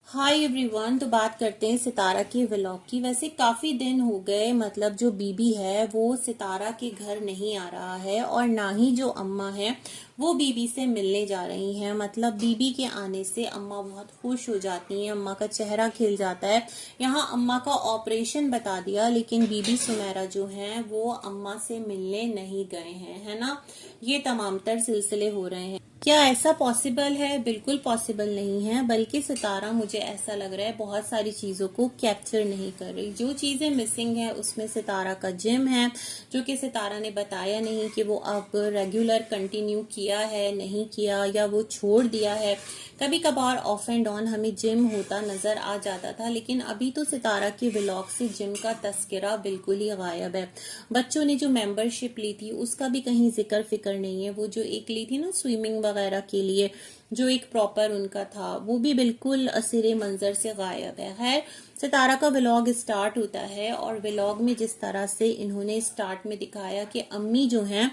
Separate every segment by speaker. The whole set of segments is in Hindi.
Speaker 1: Hi everyone. तो बात करते हैं सितारा के व्लॉग की। वैसे काफी दिन हो गए, मतलब जो बीबी है वो सितारा के घर नहीं आ रहा है और ना ही जो अम्मा है वो बीबी से मिलने जा रही हैं। मतलब बीबी के आने से अम्मा बहुत खुश हो जाती हैं, अम्मा का चेहरा खिल जाता है। यहाँ अम्मा का ऑपरेशन बता दिया, लेकिन बीबी सुमेरा जो हैं वो अम्मा से मिलने नहीं गए हैं, है ना। ये तमाम तर सिलसिले हो रहे हैं। क्या ऐसा पॉसिबल है? बिल्कुल पॉसिबल नहीं है। बल्कि सितारा, मुझे ऐसा लग रहा है, बहुत सारी चीजों को कैप्चर नहीं कर रही। जो चीजें मिसिंग है उसमें सितारा का जिम है, जो कि सितारा ने बताया नहीं कि वो अब रेगुलर कंटिन्यू किया है नहीं किया, या वो छोड़ दिया है। कभी कभार ऑफ एंड ऑन हमें जिम होता नजर आ जाता था, लेकिन अभी तो सितारा के व्लॉग से जिम का तस्करा बिल्कुल ही गायब है। बच्चों ने जो मेंबरशिप ली थी उसका भी कहीं जिक्र फिक्र नहीं है। वो जो एक ली थी ना स्विमिंग वगैरह के लिए, जो एक प्रॉपर उनका था, वो भी बिल्कुल सिरे मंजर से गायब है। खैर, सितारा का व्लॉग स्टार्ट होता है और व्लॉग में जिस तरह से इन्होंने स्टार्ट में दिखाया कि अम्मी जो हैं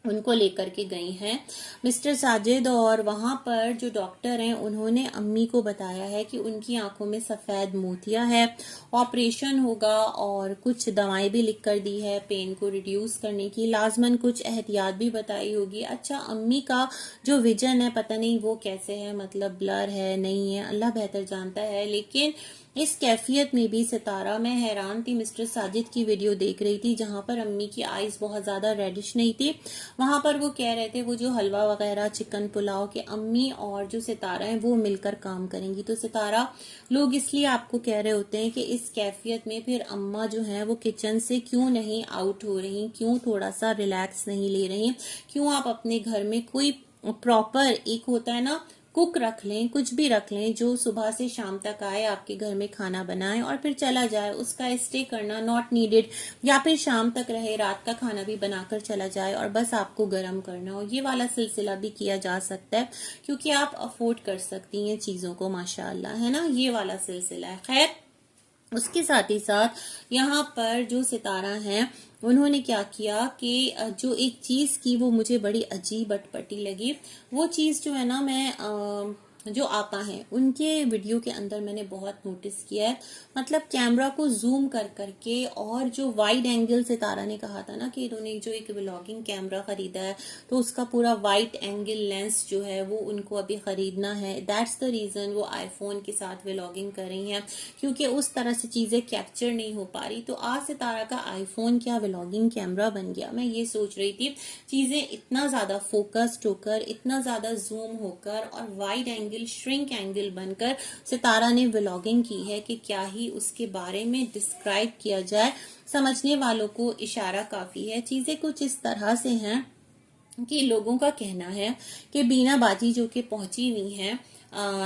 Speaker 1: उनको लेकर के गई हैं मिस्टर साजिद, और वहां पर जो डॉक्टर हैं उन्होंने अम्मी को बताया है कि उनकी आंखों में सफेद मोतिया है, ऑपरेशन होगा, और कुछ दवाएं भी लिख कर दी है पेन को रिड्यूस करने की। लाजमन कुछ एहतियात भी बताई होगी। अच्छा, अम्मी का जो विजन है पता नहीं वो कैसे है, मतलब ब्लर है नहीं है, अल्लाह बेहतर जानता है। लेकिन इस कैफियत में भी सितारा, मैं हैरान थी। मिस्टर साजिद की वीडियो देख रही थी जहां पर अम्मी की आईज बहुत ज्यादा रेडिश नहीं थी। वहां पर वो कह रहे थे वो जो हलवा वगैरह चिकन पुलाव के अम्मी और जो सितारा है वो मिलकर काम करेंगी। तो सितारा, लोग इसलिए आपको कह रहे होते हैं कि इस कैफियत में फिर अम्मा जो है वो किचन से क्यों नहीं आउट हो रही, क्यों थोड़ा सा रिलैक्स नहीं ले रही, क्यों आप अपने घर में कोई प्रॉपर, एक होता है ना, कुक रख लें, कुछ भी रख लें जो सुबह से शाम तक आए, आपके घर में खाना बनाए और फिर चला जाए। उसका स्टे करना नॉट नीडेड, या फिर शाम तक रहे, रात का खाना भी बनाकर चला जाए और बस आपको गर्म करना हो। ये वाला सिलसिला भी किया जा सकता है, क्योंकि आप अफोर्ड कर सकती हैं चीजों को, माशाअल्लाह, है ना। ये वाला सिलसिला है। खैर, उसके साथ ही साथ यहाँ पर जो सितारा हैं उन्होंने क्या किया कि जो एक चीज की वो मुझे बड़ी अजीब अटपटी लगी। वो चीज जो है ना, मैं जो आपा हैं उनके वीडियो के अंदर मैंने बहुत नोटिस किया है। मतलब कैमरा को जूम कर करके, और जो वाइड एंगल, सितारा ने कहा था ना कि इन्होंने जो एक व्लॉगिंग कैमरा खरीदा है तो उसका पूरा वाइड एंगल लेंस जो है वो उनको अभी खरीदना है। दैट्स द रीजन वो आईफोन के साथ व्लॉगिंग कर रही हैं, क्योंकि उस तरह से चीजें कैप्चर नहीं हो पा रही। तो आज सितारा का आईफोन क्या व्लॉगिंग कैमरा बन गया। मैं ये सोच रही थी, चीजें इतना ज्यादा फोकस्ड होकर, इतना ज्यादा जूम होकर और वाइड एंगल, श्रिंक एंगल बनकर सितारा ने व्लॉगिंग की है कि क्या ही उसके बारे में डिस्क्राइब किया जाए। समझने वालों को इशारा काफी है। चीजें कुछ इस तरह से हैं कि लोगों का कहना है कि बीना बाजी जो कि पहुंची हुई हैं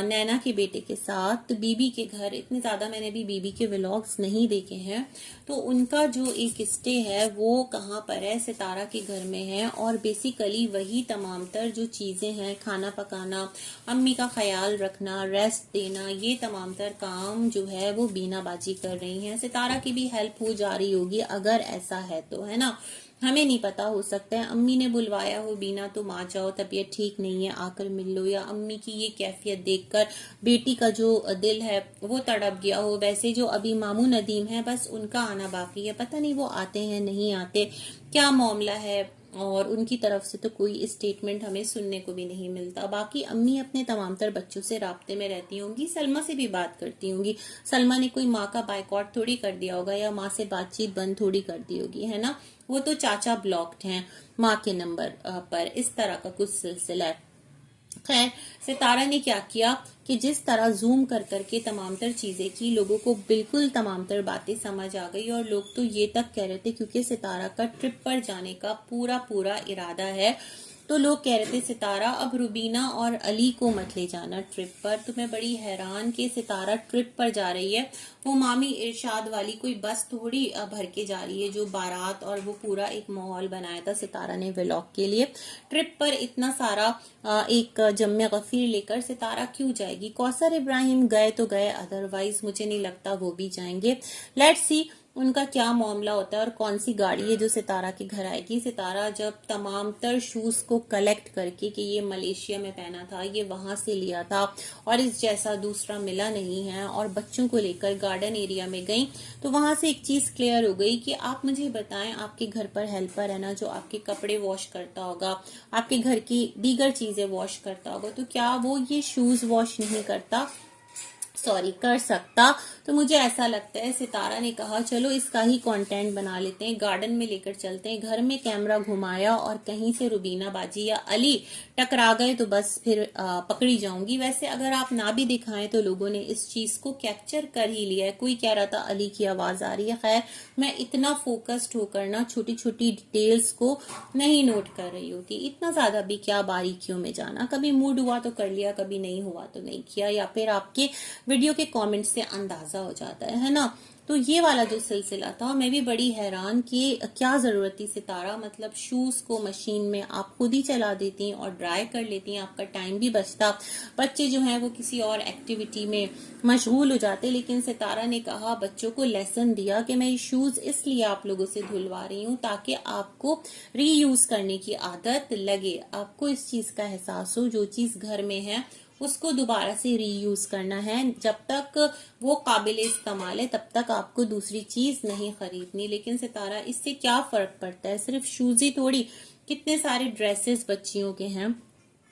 Speaker 1: नैना के बेटे के साथ बीबी के घर। इतने ज्यादा मैंने भी बीबी के व्लॉग्स नहीं देखे हैं, तो उनका जो एक स्टे है वो कहाँ पर है, सितारा के घर में है। और बेसिकली वही तमाम तर जो चीजें हैं, खाना पकाना, अम्मी का ख्याल रखना, रेस्ट देना, ये तमाम तर काम जो है वो बीना बाजी कर रही हैं। सितारा की भी हेल्प हो जा रही होगी अगर ऐसा है तो, है ना। हमें नहीं पता, हो सकता है अम्मी ने बुलवाया हो, बीना तुम आ जाओ, तबीयत ठीक नहीं है, आकर मिल लो, या अम्मी की ये कैफियत देखकर बेटी का जो दिल है वो तड़प गया हो। वैसे जो अभी मामू नदीम है, बस उनका आना बाकी है। पता नहीं वो आते हैं नहीं आते, क्या मामला है, और उनकी तरफ से तो कोई स्टेटमेंट हमें सुनने को भी नहीं मिलता। बाकी अम्मी अपने तमाम तर बच्चों से राब्ते में रहती होंगी, सलमा से भी बात करती होंगी। सलमा ने कोई माँ का बाइकआउट थोड़ी कर दिया होगा, या माँ से बातचीत बंद थोड़ी कर दी होगी, है ना। वो तो चाचा ब्लॉक्ड हैं माँ के नंबर पर, इस तरह का कुछ सिलसिला है। खैर, सितारा ने क्या किया कि जिस तरह जूम कर करके तमाम तर चीजें की, लोगों को बिल्कुल तमाम तर बातें समझ आ गई। और लोग तो ये तक कह रहे थे, क्योंकि सितारा का ट्रिप पर जाने का पूरा पूरा इरादा है, तो लोग कह रहे थे सितारा अब रुबीना और अली को मत ले जाना ट्रिप पर। तो मैं बड़ी हैरान कि सितारा ट्रिप पर जा रही है, वो मामी इरशाद वाली कोई बस थोड़ी भर के जा रही है, जो बारात और वो पूरा एक माहौल बनाया था सितारा ने व्लॉग के लिए। ट्रिप पर इतना सारा एक जम्मे गफीर लेकर सितारा क्यों जाएगी। कौसर इब्राहिम गए तो गए, अदरवाइज मुझे नहीं लगता वो भी जाएंगे। लेट्स सी उनका क्या मामला होता है और कौन सी गाड़ी है जो सितारा के घर आएगी। सितारा जब तमाम तर शूज को कलेक्ट करके कि ये मलेशिया में पहना था, ये वहां से लिया था और इस जैसा दूसरा मिला नहीं है, और बच्चों को लेकर गार्डन एरिया में गई, तो वहां से एक चीज क्लियर हो गई कि आप मुझे बताएं, आपके घर पर हेल्पर है ना जो आपके कपड़े वॉश करता होगा, आपके घर की दीगर चीजें वॉश करता होगा, तो क्या वो ये शूज वॉश नहीं करता, सॉरी कर सकता। तो मुझे ऐसा लगता है सितारा ने कहा चलो इसका ही कंटेंट बना लेते हैं, गार्डन में लेकर चलते हैं। घर में कैमरा घुमाया और कहीं से रुबीना बाजी या अली टकरा गए तो बस फिर पकड़ी जाऊंगी। वैसे अगर आप ना भी दिखाएं तो लोगों ने इस चीज को कैप्चर कर ही लिया है। कोई कह रहा था अली की आवाज आ रही है, खैर मैं इतना फोकस्ड होकर ना छोटी छोटी डिटेल्स को नहीं नोट कर रही होती, इतना ज्यादा भी क्या बारीकियों में जाना। कभी मूड हुआ तो कर लिया, कभी नहीं हुआ तो नहीं किया, या फिर आपके वीडियो के कमेंट से अंदाजा हो जाता है ना। तो ये वाला जो सिलसिला था, मैं भी बड़ी हैरान कि क्या जरूरत थी सितारा, मतलब शूज को मशीन में आप खुद ही चला देती और ड्राई कर लेती, आपका टाइम भी बचता, बच्चे जो हैं वो किसी और एक्टिविटी में मशगूल हो जाते। लेकिन सितारा ने कहा, बच्चों को लेसन दिया कि मैं ये शूज इसलिए आप लोगों से धुलवा रही हूँ ताकि आपको रीयूज करने की आदत लगे, आपको इस चीज का एहसास हो, जो चीज घर में है उसको दोबारा से रीयूज करना है। जब तक वो काबिल इस्तेमाल है तब तक आपको दूसरी चीज नहीं खरीदनी। लेकिन सितारा, इससे क्या फर्क पड़ता है, सिर्फ शूज ही थोड़ी, कितने सारे ड्रेसेस बच्चियों के हैं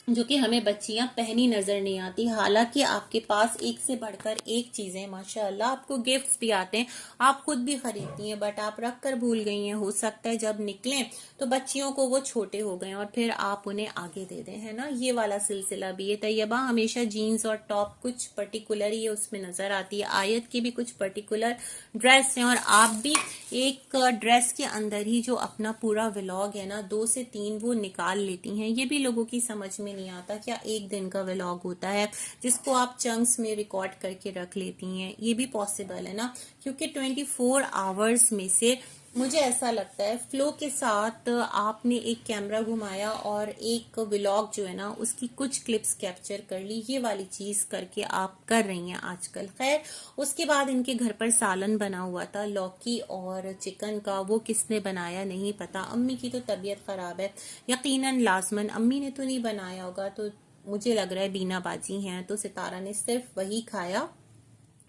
Speaker 1: जो कि हमें बच्चियां पहनी नजर नहीं आती। हालांकि आपके पास एक से बढ़कर एक चीजें माशाल्लाह, आपको गिफ्ट्स भी आते हैं, आप खुद भी खरीदती हैं, बट आप रख कर भूल गई हैं। हो सकता है जब निकलें तो बच्चियों को वो छोटे हो गए और फिर आप उन्हें आगे दे दें, है ना। ये वाला सिलसिला भी है। तैयबा हमेशा जीन्स और टॉप कुछ पर्टिकुलर ही उसमें नजर आती है, आयत की भी कुछ पर्टिकुलर ड्रेस है, और आप भी एक ड्रेस के अंदर ही जो अपना पूरा व्लॉग है ना 2 से 3 वो निकाल लेती हैं। ये भी लोगों की समझ में नहीं आता, क्या एक दिन का व्लॉग होता है जिसको आप चंक्स में रिकॉर्ड करके रख लेती हैं। ये भी पॉसिबल है ना, क्योंकि 24 आवर्स में से मुझे ऐसा लगता है फ्लो के साथ आपने एक कैमरा घुमाया और एक व्लॉग जो है ना उसकी कुछ क्लिप्स कैप्चर कर ली, ये वाली चीज करके आप कर रही हैं आजकल। खैर उसके बाद इनके घर पर सालन बना हुआ था लौकी और चिकन का, वो किसने बनाया नहीं पता। अम्मी की तो तबीयत खराब है, यकीनन लाजमन अम्मी ने तो नहीं बनाया होगा, तो मुझे लग रहा है बीना बाजी हैं, तो सितारा ने सिर्फ वही खाया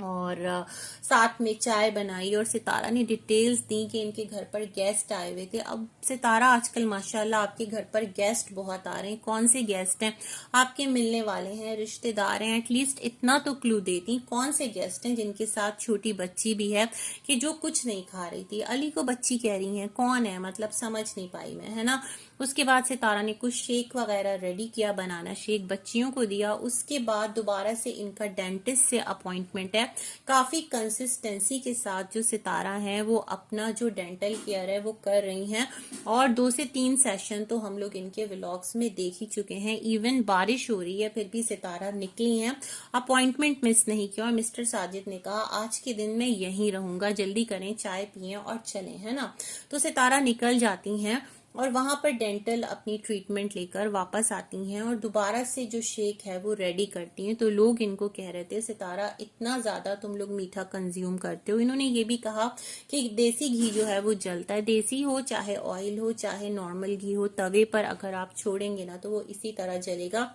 Speaker 1: और साथ में चाय बनाई। और सितारा ने डिटेल्स दी कि इनके घर पर गेस्ट आए हुए थे। अब सितारा आजकल माशाल्लाह आपके घर पर गेस्ट बहुत आ रहे हैं, कौन से गेस्ट हैं, आपके मिलने वाले हैं, रिश्तेदार हैं, एटलीस्ट इतना तो क्लू देती कौन से गेस्ट हैं जिनके साथ छोटी बच्ची भी है कि जो कुछ नहीं खा रही थी। अली को बच्ची कह रही है, कौन है, मतलब समझ नहीं पाई मैं, है ना। उसके बाद सितारा ने कुछ शेक वगैरह रेडी किया, बनाना शेक बच्चियों को दिया। उसके बाद दोबारा से इनका डेंटिस्ट से अपॉइंटमेंट है। काफी कंसिस्टेंसी के साथ जो सितारा है वो अपना जो डेंटल केयर है वो कर रही हैं, और 2 से 3 सेशन तो हम लोग इनके व्लॉग्स में देख ही चुके हैं। इवन बारिश हो रही है फिर भी सितारा निकली हैं, अपॉइंटमेंट मिस नहीं किया। और मिस्टर साजिद ने कहा आज के दिन मैं यहीं रहूंगा, जल्दी करें, चाय पिए और चलें, है ना। तो सितारा निकल जाती हैं और वहां पर डेंटल अपनी ट्रीटमेंट लेकर वापस आती हैं और दोबारा से जो शेक है वो रेडी करती हैं। तो लोग इनको कह रहे थे सितारा इतना ज्यादा तुम लोग मीठा कंज्यूम करते हो। इन्होंने ये भी कहा कि देसी घी जो है वो जलता है, देसी हो चाहे ऑयल हो चाहे नॉर्मल घी हो, तवे पर अगर आप छोड़ेंगे ना तो वो इसी तरह जलेगा।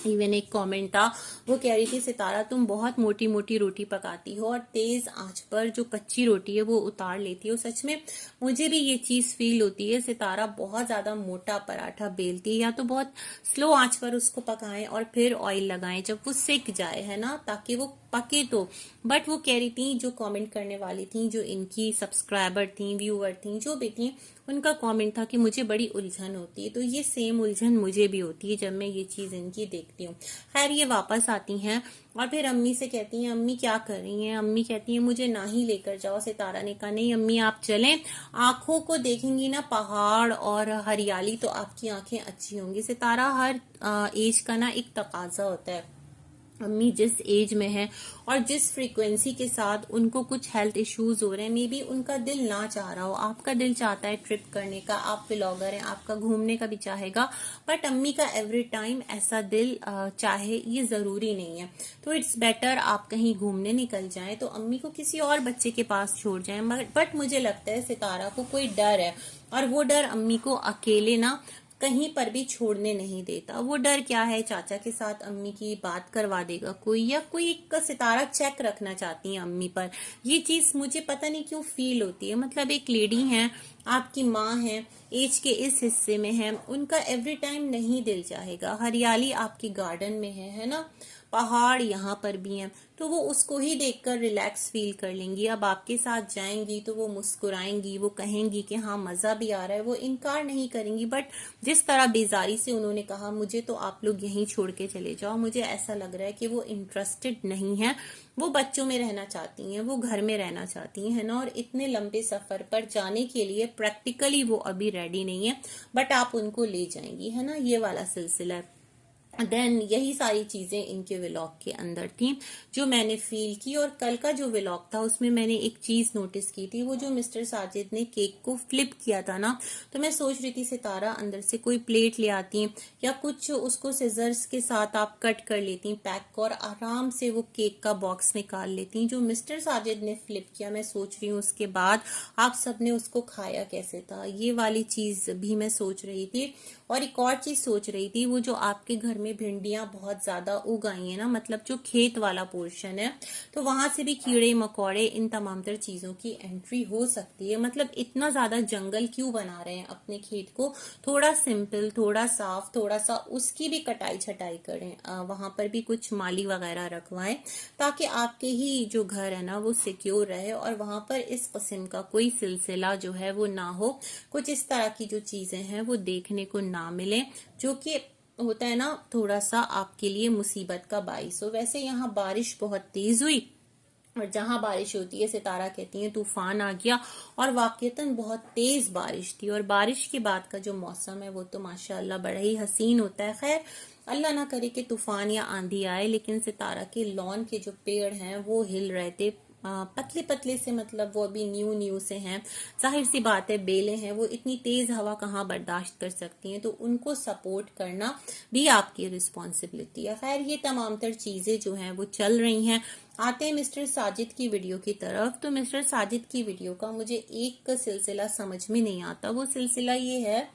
Speaker 1: इवन एक कमेंट था, वो कह रही थी सितारा तुम बहुत मोटी मोटी रोटी पकाती हो और तेज आंच पर जो कच्ची रोटी है वो उतार लेती हो। सच में मुझे भी ये चीज फील होती है, सितारा बहुत ज्यादा मोटा पराठा बेलती है, या तो बहुत स्लो आंच पर उसको पकाएं और फिर ऑयल लगाएं जब वो सिक जाए, है ना, ताकि वो पके तो। बट वो कह रही थी, जो कमेंट करने वाली थी, जो इनकी सब्सक्राइबर थी, व्यूअर थी, जो भी थी, उनका कमेंट था कि मुझे बड़ी उलझन होती है। तो ये सेम उलझन मुझे भी होती है जब मैं ये चीज इनकी देखती हूँ। खैर ये वापस आती हैं और फिर अम्मी से कहती हैं अम्मी क्या कर रही हैं। अम्मी कहती हैं मुझे ना ही लेकर जाओ। सितारा ने कहा नहीं अम्मी आप चलें, आंखों को देखेंगी ना पहाड़ और हरियाली तो आपकी आंखें अच्छी होंगी। सितारा हर एज का ना एक तकाजा होता है, अम्मी जिस एज में है और जिस फ्रीक्वेंसी के साथ उनको कुछ हेल्थ इश्यूज हो रहे हैं, मे बी उनका दिल ना चाह रहा हो, आपका दिल चाहता है ट्रिप करने का, आप व्लॉगर हैं, आपका घूमने का भी चाहेगा, बट अम्मी का एवरी टाइम ऐसा दिल चाहे ये जरूरी नहीं है। तो इट्स बेटर आप कहीं घूमने निकल जाएं तो अम्मी को किसी और बच्चे के पास छोड़ जाएं। बट मुझे लगता है सितारा को कोई डर है, और वो डर अम्मी को अकेले ना कहीं पर भी छोड़ने नहीं देता। वो डर क्या है, चाचा के साथ अम्मी की बात करवा देगा कोई, या कोई एक सितारा चेक रखना चाहती है अम्मी पर। ये चीज मुझे पता नहीं क्यों फील होती है। मतलब एक लेडी है, आपकी माँ है, एज के इस हिस्से में है, उनका एवरी टाइम नहीं दिल चाहेगा। हरियाली आपकी गार्डन में है ना, पहाड़ यहाँ पर भी हैं, तो वो उसको ही देखकर रिलैक्स फील कर लेंगी। अब आपके साथ जाएंगी तो वो मुस्कुराएंगी, वो कहेंगी कि हाँ मजा भी आ रहा है, वो इनकार नहीं करेंगी। बट जिस तरह बेजारी से उन्होंने कहा मुझे तो आप लोग यहीं छोड़ के चले जाओ, मुझे ऐसा लग रहा है कि वो इंटरेस्टेड नहीं है, वो बच्चों में रहना चाहती हैं, वो घर में रहना चाहती हैं ना। और इतने लंबे सफर पर जाने के लिए प्रैक्टिकली वो अभी रेडी नहीं है, बट आप उनको ले जाएंगी, है ना, ये वाला सिलसिला है। देन यही सारी चीजें इनके व्लॉग के अंदर थी जो मैंने फील की। और कल का जो व्लॉग था उसमें मैंने एक चीज नोटिस की थी, वो जो मिस्टर साजिद ने केक को फ्लिप किया था ना, तो मैं सोच रही थी सितारा अंदर से कोई प्लेट ले आती या कुछ उसको सिजर्स के साथ आप कट कर लेती पैक, और आराम से वो केक का बॉक्स निकाल लेती। जो मिस्टर साजिद ने फ्लिप किया, मैं सोच रही हूँ उसके बाद आप सबने उसको खाया कैसे था, ये वाली चीज भी मैं सोच रही थी। और एक और चीज सोच रही थी, वो जो आपके घर में भिंडियां बहुत ज्यादा उग आई है ना, मतलब जो खेत वाला पोर्शन है, तो वहां से भी कीड़े मकोड़े इन तमाम तर चीजों की एंट्री हो सकती है। मतलब इतना ज्यादा जंगल क्यों बना रहे हैं अपने खेत को, थोड़ा सिंपल, थोड़ा साफ, थोड़ा सा उसकी भी कटाई छटाई करें, वहां पर भी कुछ माली वगैरह रखवाएं, ताकि आपके ही जो घर है ना वो सिक्योर रहे और वहां पर इस किस्म का कोई सिलसिला जो है वो ना हो, कुछ इस तरह की जो चीजें हैं वो देखने को ना मिले, जो कि होता है ना थोड़ा सा आपके लिए मुसीबत का बाइस हो। वैसे यहाँ बारिश बहुत तेज हुई, और जहां बारिश होती है सितारा कहती है तूफान आ गया, और वाकईतन बहुत तेज बारिश थी। और बारिश के बाद का जो मौसम है वो तो माशाल्लाह बड़ा ही हसीन होता है। खैर अल्लाह ना करे कि तूफान या आंधी आए, लेकिन सितारा के लॉन के जो पेड़ हैं वो हिल रहे थे पतले पतले से, मतलब वो अभी न्यू न्यू से हैं। जाहिर सी बात है बेले हैं, वो इतनी तेज हवा कहाँ बर्दाश्त कर सकती हैं, तो उनको सपोर्ट करना भी आपकी रिस्पॉन्सिबिलिटी है। खैर ये तमाम तर चीजें जो हैं वो चल रही हैं। आते हैं मिस्टर साजिद की वीडियो की तरफ। तो मिस्टर साजिद की वीडियो का मुझे एक सिलसिला समझ में नहीं आता। वो सिलसिला ये है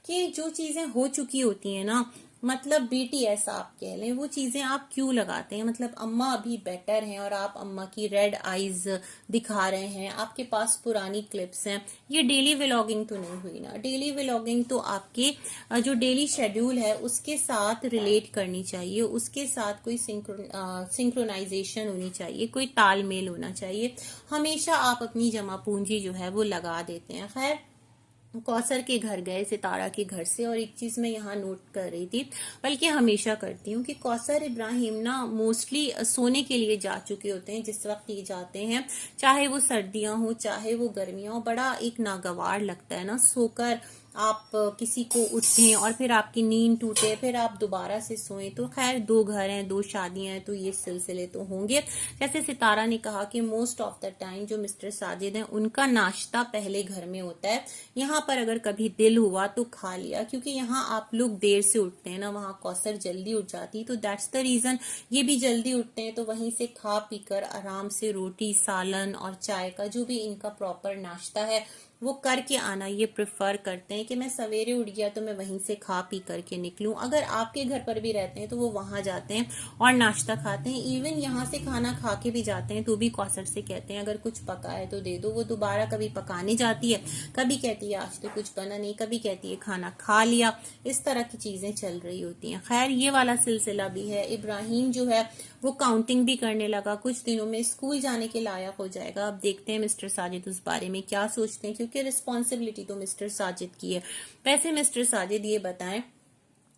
Speaker 1: कि जो चीजें हो चुकी होती हैं ना, मतलब बीटीएस आप कह लें, वो चीजें आप क्यों लगाते हैं। मतलब अम्मा अभी बेटर हैं और आप अम्मा की रेड आईज दिखा रहे हैं, आपके पास पुरानी क्लिप्स हैं। ये डेली व्लॉगिंग तो नहीं हुई ना, डेली व्लॉगिंग तो आपके जो डेली शेड्यूल है उसके साथ रिलेट करनी चाहिए, उसके साथ कोई सिंक्रोनाइजेशन होनी चाहिए, कोई तालमेल होना चाहिए। हमेशा आप अपनी जमा पूंजी जो है वो लगा देते हैं। खैर कौसर के घर गए सितारा के घर से, और एक चीज मैं यहाँ नोट कर रही थी, बल्कि हमेशा करती हूँ, कि कौसर इब्राहिम ना मोस्टली सोने के लिए जा चुके होते हैं जिस वक्त ये जाते हैं, चाहे वो सर्दियां हो चाहे वो गर्मियां हो। बड़ा एक नागवार लगता है ना सोकर आप किसी को उठें और फिर आपकी नींद टूटे, फिर आप दोबारा से सोएं। तो खैर दो घर हैं, दो शादियां हैं, तो ये सिलसिले तो होंगे। जैसे सितारा ने कहा कि मोस्ट ऑफ द टाइम जो मिस्टर साजिद हैं उनका नाश्ता पहले घर में होता है, यहाँ पर अगर कभी दिल हुआ तो खा लिया, क्योंकि यहाँ आप लोग देर से उठते हैं ना, वहाँ कौसर जल्दी उठ जाती, तो दैट्स द रीजन ये भी जल्दी उठते हैं। तो वहीं से खा पीकर आराम से रोटी सालन और चाय का जो भी इनका प्रॉपर नाश्ता है वो करके आना ये प्रेफर करते हैं, कि मैं सवेरे उठ गया तो मैं वहीं से खा पी करके निकलूं। अगर आपके घर पर भी रहते हैं तो वो वहां जाते हैं और नाश्ता खाते हैं। इवन यहाँ से खाना खा के भी जाते हैं तो भी कौसर से कहते हैं अगर कुछ पका है तो दे दो। वो दोबारा कभी पकाने जाती है, कभी कहती है आज तो कुछ बना नहीं, कभी कहती है खाना खा लिया। इस तरह की चीजें चल रही होती हैं। खैर ये वाला सिलसिला भी है। इब्राहिम जो है वो काउंटिंग भी करने लगा, कुछ दिनों में स्कूल जाने के लायक हो जाएगा। अब देखते हैं मिस्टर साजिद उस बारे में क्या सोचते हैं, क्योंकि रिस्पॉन्सिबिलिटी तो मिस्टर साजिद की है। वैसे मिस्टर साजिद ये बताएं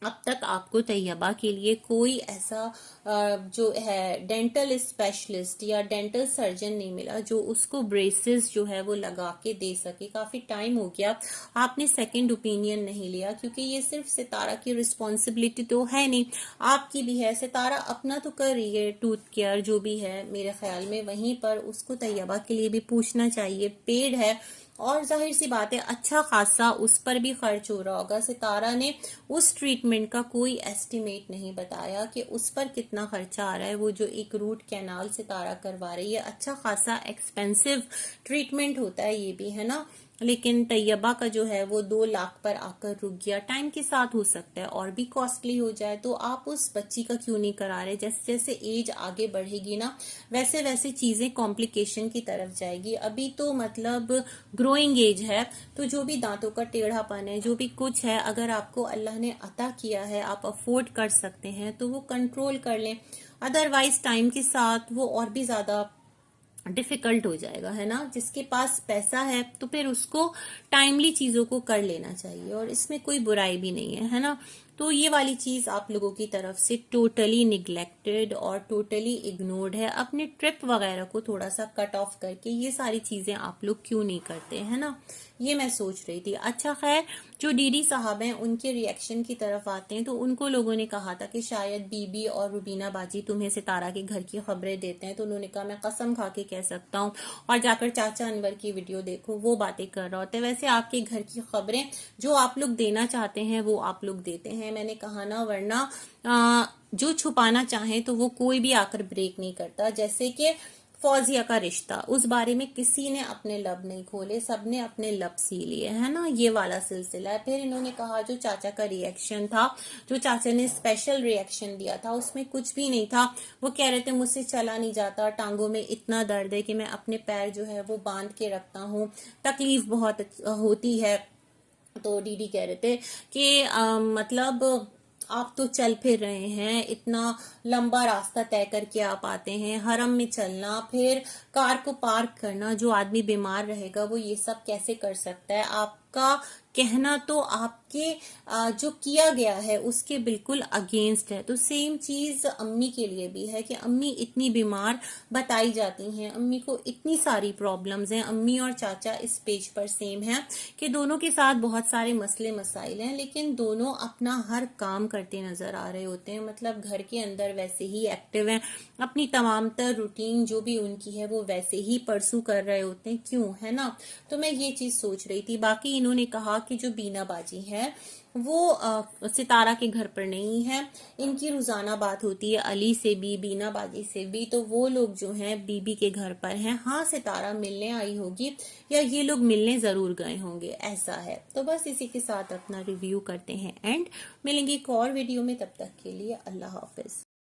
Speaker 1: अब तक आपको तैयबा के लिए कोई ऐसा जो है डेंटल स्पेशलिस्ट या डेंटल सर्जन नहीं मिला जो उसको ब्रेसेस जो है वो लगा के दे सके। काफी टाइम हो गया, आपने सेकंड ओपिनियन नहीं लिया, क्योंकि ये सिर्फ सितारा की रिस्पॉन्सिबिलिटी तो है नहीं, आपकी भी है। सितारा अपना तो कर रही है, टूथ केयर जो भी है मेरे ख्याल में, वहीं पर उसको तैयबा के लिए भी पूछना चाहिए। पेड है और जाहिर सी बात है अच्छा खासा उस पर भी खर्च हो रहा होगा। सितारा ने उस ट्रीटमेंट का कोई एस्टिमेट नहीं बताया कि उस पर कितना खर्चा आ रहा है। वो जो एक रूट कैनाल सितारा करवा रही है, अच्छा खासा एक्सपेंसिव ट्रीटमेंट होता है ये भी, है ना। लेकिन तैयबा का जो है वो 2 लाख पर आकर रुक गया। टाइम के साथ हो सकता है और भी कॉस्टली हो जाए, तो आप उस बच्ची का क्यों नहीं करा रहे। जैसे जैसे एज आगे बढ़ेगी ना, वैसे वैसे चीजें कॉम्प्लिकेशन की तरफ जाएगी। अभी तो मतलब ग्रोइंग एज है, तो जो भी दांतों का टेढ़ापन है, जो भी कुछ है, अगर आपको अल्लाह ने अता किया है, आप अफोर्ड कर सकते हैं तो वो कंट्रोल कर लें। अदरवाइज टाइम के साथ वो और भी ज्यादा डिफिकल्ट हो जाएगा, है ना। जिसके पास पैसा है तो फिर उसको टाइमली चीजों को कर लेना चाहिए, और इसमें कोई बुराई भी नहीं है ना। तो ये वाली चीज आप लोगों की तरफ से टोटली निग्लेक्टेड और टोटली इग्नोर्ड है। अपने ट्रिप वगैरह को थोड़ा सा कट ऑफ करके ये सारी चीजें आप लोग क्यों नहीं करते, है ना। ये मैं सोच रही थी। अच्छा खैर, जो डीडी साहब हैं उनके रिएक्शन की तरफ आते हैं, तो उनको लोगों ने कहा था कि शायद बीबी और रुबीना बाजी तुम्हें सितारा के घर की खबरें देते हैं, तो उन्होंने कहा मैं कसम खा के कह सकता हूँ, और जाकर चाचा अनवर की वीडियो देखो, वो बातें कर रहा होता है। वैसे आपके घर की खबरें जो आप लोग देना चाहते हैं वो आप लोग देते हैं, मैंने कहा ना, वरना जो छुपाना चाहे तो वो कोई भी आकर ब्रेक नहीं करता। जैसे कि फौजिया का रिश्ता, उस बारे में किसी ने अपने लब नहीं खोले, सबने अपने लब सी लिए, है ना। ये वाला सिलसिला है। फिर इन्होंने कहा जो चाचा का रिएक्शन था, जो चाचा ने स्पेशल रिएक्शन दिया था, उसमें कुछ भी नहीं था। वो कह रहे थे मुझसे चला नहीं जाता, टांगों में इतना दर्द है कि मैं अपने पैर जो है वो बांध के रखता हूँ, तकलीफ बहुत होती है। तो डीडी कह रहे थे कि मतलब आप तो चल फिर रहे हैं, इतना लंबा रास्ता तय करके आप आते हैं, हरम में चलना, फिर कार को पार्क करना, जो आदमी बीमार रहेगा वो ये सब कैसे कर सकता है। आपका कहना तो आपके जो किया गया है उसके बिल्कुल अगेंस्ट है। तो सेम चीज अम्मी के लिए भी है कि अम्मी इतनी बीमार बताई जाती हैं, अम्मी को इतनी सारी प्रॉब्लम्स हैं। अम्मी और चाचा इस पेज पर सेम है कि दोनों के साथ बहुत सारे मसले मसाइल हैं, लेकिन दोनों अपना हर काम करते नजर आ रहे होते हैं। मतलब घर के अंदर वैसे ही एक्टिव हैं, अपनी तमाम तर रूटीन जो भी उनकी है वो वैसे ही परसू कर रहे होते हैं, क्यों, है ना। तो मैं ये चीज सोच रही थी। बाकी इन्होंने कहा कि जो बीना बाजी है वो सितारा के घर पर नहीं है, इनकी रोजाना बात होती है अली से भी, बीना बाजी से भी, तो वो लोग जो हैं बीबी के घर पर हैं। हाँ, सितारा मिलने आई होगी या ये लोग मिलने जरूर गए होंगे, ऐसा है। तो बस इसी के साथ अपना रिव्यू करते हैं एंड मिलेंगे एक और वीडियो में। तब तक के लिए अल्लाह हाफिज।